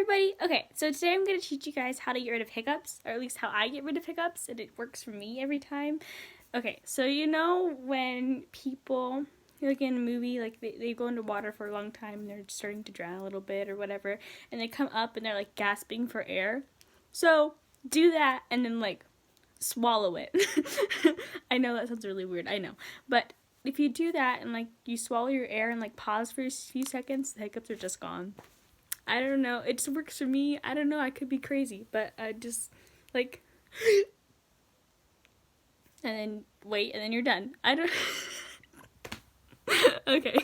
everybody. Okay, so today I'm going to teach you guys how to get rid of hiccups, or at least how I get rid of hiccups, and it works for me every time. Okay, so you know when people, like in a movie, like they go into water for a long time and they're starting to drown a little bit or whatever, and they come up and they're like gasping for air. So do that and then like swallow it. I know that sounds really weird, I know, but if you do that and like you swallow your air and like pause for a few seconds, the hiccups are just gone. I don't know. It just works for me. I don't know. I could be crazy, but I just like, and then wait, and then you're done. I don't. Okay.